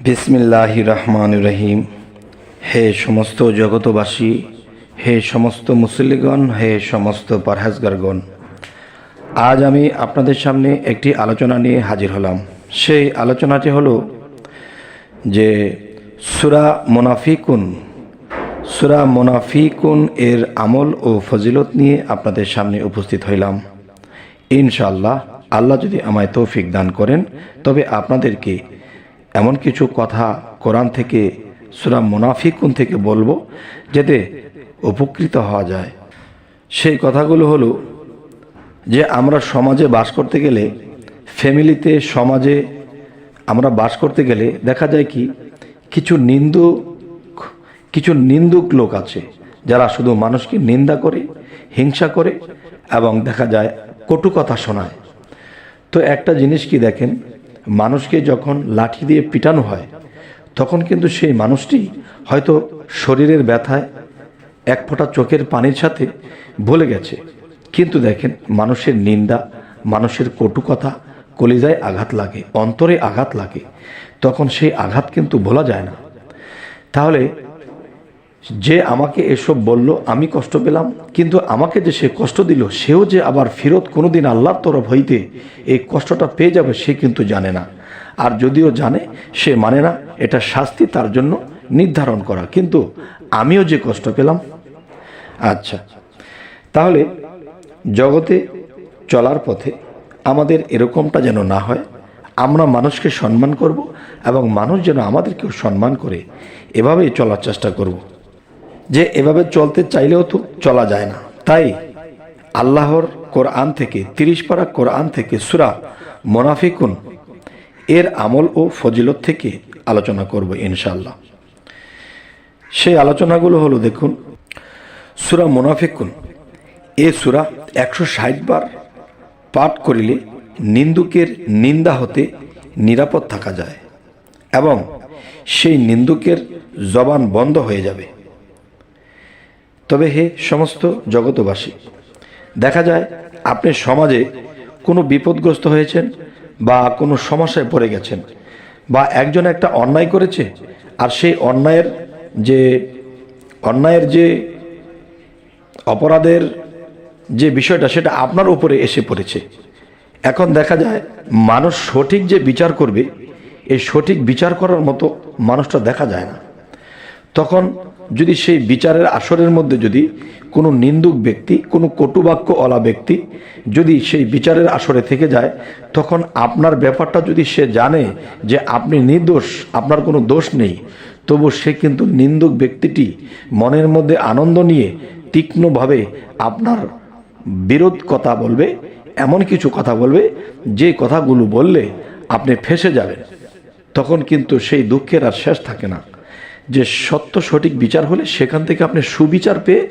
বিসমিল্লাহির রহমানির রহিম। হে সমস্ত জগতবাসী, হে সমস্ত মুসল্লিগণ, হে সমস্ত পরহেজগারগণ, আজ আমি আপনাদের সামনে একটি আলোচনা নিয়ে হাজির হলাম। সেই আলোচনাটি হলো যে সূরা মুনাফিকুন এর আমল ও ফজিলত নিয়ে আপনাদের সামনে উপস্থিত হইলাম। ইনশাআল্লাহ, আল্লাহ যদি আমায় তৌফিক দান করেন তবে আপনাদেরকে এমন কিছু কথা কোরআন থেকে, সূরা মুনাফিকুন থেকে বলবো, যাতে উপকৃত হওয়া যায়। সেই কথাগুলো হলো যে আমরা সমাজে বাস করতে গেলে, ফ্যামিলিতে, সমাজে আমরা বাস করতে গেলে দেখা যায় কি কিছু নিন্দুক লোক আছে যারা শুধু মানুষকে নিন্দা করে, হিংসা করে এবং দেখা যায় কটু কথা শোনায়। তো একটা জিনিস কি দেখেন, মানুষকে যখন লাঠি দিয়ে পিটানো হয় তখন কিন্তু সেই মানুষটি হয়তো শরীরের ব্যথায় এক ফোঁটা চোখের পানির সাথে ভুলে গেছে, কিন্তু দেখেন মানুষের নিন্দা, মানুষের কটু কথা কলিজায় আঘাত লাগে, অন্তরে আঘাত লাগে, তখন সেই আঘাত কিন্তু ভোলা যায় না। তাহলে যে আমাকে এসব বলল, আমি কষ্ট পেলাম, কিন্তু আমাকে যে সে কষ্ট দিল, সেও যে আবার ফেরত কোনোদিন আল্লাহর তরফ হইতে এই কষ্টটা পেয়ে যাবে সে কিন্তু জানে না। আর যদিও জানে, সে মানে না এটা শাস্তি তার জন্য নির্ধারণ করা, কিন্তু আমিও যে কষ্ট পেলাম। আচ্ছা, তাহলে জগতে চলার পথে আমাদের এরকমটা যেন না হয়, আমরা মানুষকে সম্মান করব এবং মানুষ যেন আমাদেরকেও সম্মান করে, এভাবেই চলার চেষ্টা করব। যে এভাবে চলতে চাইলেও তো চলা যায় না। তাই আল্লাহর কোরআন থেকে, 30 পারা কোরআন থেকে সূরা মুনাফিকুন এর আমল ও ফজিলত থেকে আলোচনা করব ইনশাআল্লাহ। সেই আলোচনাগুলো হলো, দেখুন, সূরা মুনাফিকুন এ সূরা 160 বার পাঠ করিলে নিন্দুকের নিন্দা হতে নিরাপদ থাকা যায় এবং সেই নিন্দুকের জবান বন্ধ হয়ে যাবে। তবে হে সমস্ত জগতবাসী, দেখা যায় আপনি সমাজে কোনো বিপদগ্রস্ত হয়েছেন বা কোনো সমস্যায় পড়ে গেছেন, বা একজন একটা অন্যায় করেছে, আর সেই অন্যায়ের যে অপরাধের যে বিষয়টা সেটা আপনার উপরে এসে পড়েছে। এখন দেখা যায় মানুষ সঠিক যে বিচার করবে, এই সঠিক বিচার করার মতো মানুষটা দেখা যায় না। তখন যদি সেই বিচারের আসরের মধ্যে যদি কোনো নিন্দুক ব্যক্তি, কোনো কটুবাক্যওয়ালা ব্যক্তি যদি সেই বিচারের আসরে থেকে যায়, তখন আপনার ব্যাপারটা যদি সে জানে যে আপনি নির্দোষ, আপনার কোনো দোষ নেই, তবু সে কিন্তু নিন্দুক ব্যক্তিটি মনের মধ্যে আনন্দ নিয়ে তীক্ষ্ণভাবে আপনার বিরোধ কথা বলবে, এমন কিছু কথা বলবে যে কথাগুলো বললে আপনি ফেঁসে যাবেন। তখন কিন্তু সেই দুঃখের আর শেষ থাকে না। যে সত্য সঠিক বিচার হলে সেখান থেকে আপনি সুবিচার পেয়ে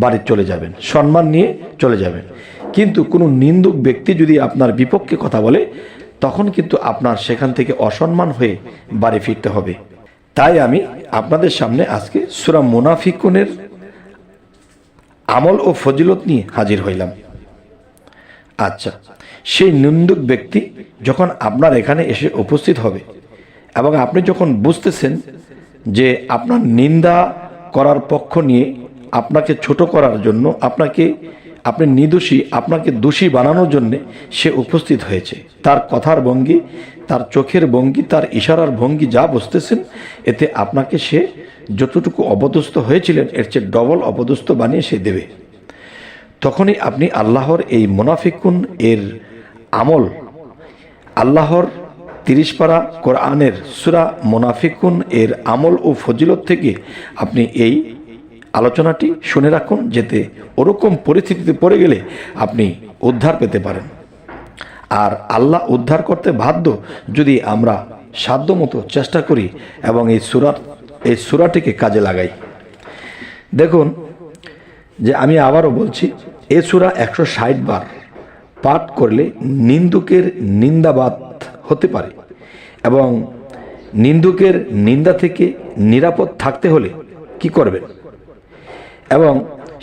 বাড়ি চলে যাবেন, সম্মান নিয়ে চলে যাবেন। কিন্তু কোনো নিন্দুক ব্যক্তি যদি আপনার বিপক্ষে কথা বলে, তখন কিন্তু আপনার সেখান থেকে অসম্মান হয়ে বাড়ি ফিরতে হবে। তাই আমি আপনাদের সামনে আজকে সূরা মুনাফিকুনের আমল ও ফজিলত নিয়ে হাজির হইলাম। আচ্ছা, সেই নিন্দুক ব্যক্তি যখন আপনার এখানে এসে উপস্থিত হবে এবং আপনি যখন বুঝতেছেন যে আপনার নিন্দা করার পক্ষ নিয়ে, আপনাকে ছোট করার জন্য, আপনি নির্দোষী, আপনাকে দোষী বানানোর জন্য সে উপস্থিত হয়েছে, তার কথার ভঙ্গি, তার চোখের ভঙ্গি, তার ইশারার ভঙ্গি যা বুঝতেছেন, এতে আপনাকে সে যতটুকু অপদস্থ হয়েছিলেন এর চেয়ে ডবল অপদস্থ বানিয়ে সে দেবে। তখনই আপনি আল্লাহর এই মুনাফিকুন এর আমল, আল্লাহর 30 পারা কোরআনের সূরা মুনাফিকুন এর আমল ও ফজিলত থেকে আপনি এই আলোচনাটি শুনে রাখুন, যাতে ওরকম পরিস্থিতিতে পড়ে গেলে আপনি উদ্ধার পেতে পারেন। আর আল্লাহ উদ্ধার করতে বাধ্য যদি আমরা সাধ্যমতো চেষ্টা করি এবং এই সূরাটিকে কাজে লাগাই। দেখুন, যে আমি আবারও বলছি, এই সূরা 160 বার পাঠ করলে নিন্দুকের নিন্দাবাদ হতে পারে, এবং নিন্দুকের নিন্দা থেকে নিরাপদ থাকতে হলে কি করবেন, এবং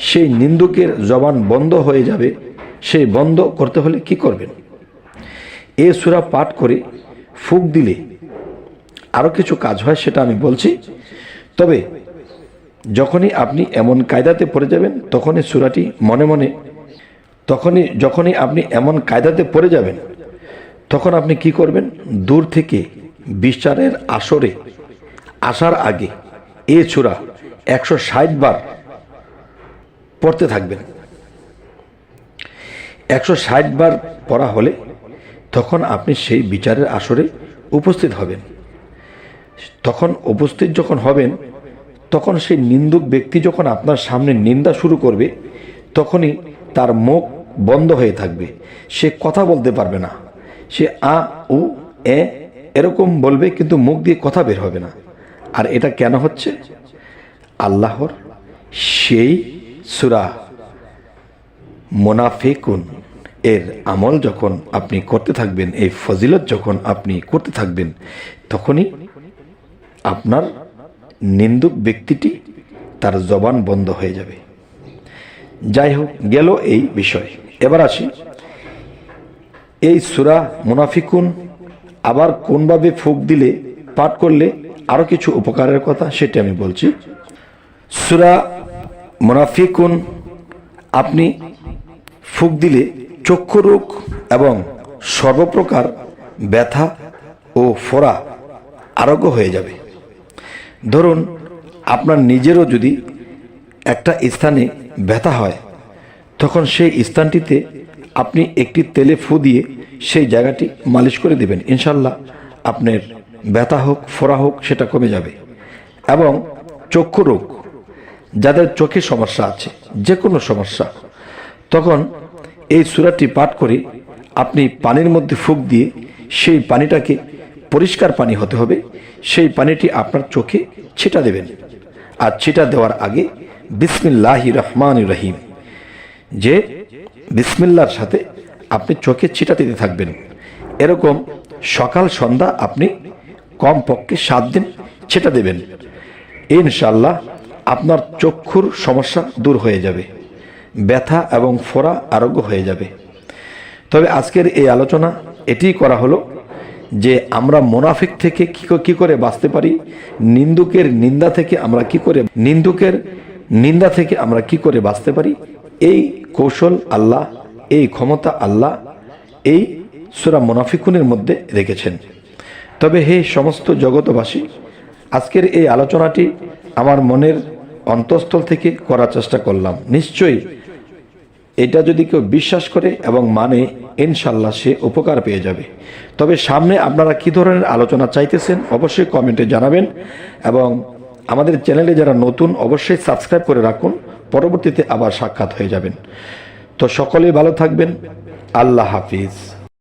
সেই নিন্দুকের জবান বন্ধ হয়ে যাবে, সেই বন্ধ করতে হলে কি করবেন। এই সূরা পাঠ করে ফুঁক দিলে আরও কিছু কাজ হয়, সেটা আমি বলছি। তবে যখনই আপনি এমন কায়দাতে পড়ে যাবেন, তখনই সূরাটি মনে মনে যখনই আপনি এমন কায়দাতে পড়ে যাবেন, তখন আপনি কি করবেন, দূর থেকে বিচারের আসরে আসার আগে এ সূরা 160 বার পড়তে থাকবেন। 160 বার পড়া হলে তখন আপনি সেই বিচারের আসরে উপস্থিত হবেন। তখন উপস্থিত যখন হবেন, তখন সেই নিন্দুক ব্যক্তি যখন আপনার সামনে নিন্দা শুরু করবে, তখনই তার মুখ বন্ধ হয়ে থাকবে, সে কথা বলতে পারবে না। সে আ উ এ এরকম বলবে, কিন্তু মুখ দিয়ে কথা বের হবে না। আর এটা কেন হচ্ছে? আল্লাহর সেই সূরা মুনাফিকুন এর আমল যখন আপনি করতে থাকবেন, এই ফজিলত যখন আপনি করতে থাকবেন, তখনই আপনার নিন্দুক ব্যক্তিটি তার জবান বন্ধ হয়ে যাবে। যাই হোক, গেল এই বিষয়। এবার আসি, এই সূরা মুনাফিকুন আবার কোনভাবে ফুঁক দিলে, পাঠ করলে আরও কিছু উপকারের কথা, সেটা আমি বলছি। সূরা মুনাফিকুন আপনি ফুঁক দিলে চক্ষু রোগ এবং সর্বপ্রকার ব্যথা ও ফোড়া আরোগ্য হয়ে যাবে। ধরুন আপনার নিজেরও যদি একটা স্থানে ব্যথা হয়, তখন সেই স্থানটিতে আপনি একটি তেলে ফু দিয়ে সেই জায়গাটি মালিশ করে দেবেন, ইনশাল্লাহ আপনার ব্যথা হোক ফোড়া হোক সেটা কমে যাবে। এবং চক্ষু রোগ, যাদের চোখে সমস্যা আছে, যে কোনো সমস্যা, তখন এই সূরাটি পাঠ করে আপনি পানির মধ্যে ফুঁক দিয়ে সেই পানিটাকে, পরিষ্কার পানি হতে হবে, সেই পানিটি আপনার চোখে ছিটা দেবেন। আর ছিটা দেওয়ার আগে বিসমিল্লাহির রহমানির রহিম, যে বিসমিল্লার সাথে আপনি চোখে ছিটা দিতে থাকবেন। এরকম সকাল সন্ধ্যা আপনি কমপক্ষে 7 দিন ছিটা দেবেন, ইনশাল্লাহ আপনার চক্ষুর সমস্যা দূর হয়ে যাবে, ব্যথা এবং ফোড়া আরোগ্য হয়ে যাবে। তবে আজকের এই আলোচনা এটিই করা হলো যে আমরা মুনাফিক থেকে কি করে বাঁচতে পারি, নিন্দুকের নিন্দা থেকে আমরা কি করে বাঁচতে পারি। এই কৌশল আল্লাহ, এই ক্ষমতা আল্লাহ এই সূরা মুনাফিকুনের মধ্যে রেখেছেন। তবে হে সমস্ত জগতবাসী, আজকের এই আলোচনাটি আমার মনের অন্তঃস্থল থেকে করার চেষ্টা করলাম। নিশ্চয়ই এটা যদি কেউ বিশ্বাস করে এবং মানে, ইনশাল্লাহ সে উপকার পেয়ে যাবে। তবে সামনে আপনারা কি ধরনের আলোচনা চাইতেছেন অবশ্যই কমেন্টে জানাবেন, এবং আমাদের চ্যানেলে যারা নতুন অবশ্যই সাবস্ক্রাইব করে রাখুন, পরবর্তীতে আবার সাক্ষাৎ হয়ে যাবেন। তো সকলেই ভালো থাকবেন, আল্লাহ হাফিজ।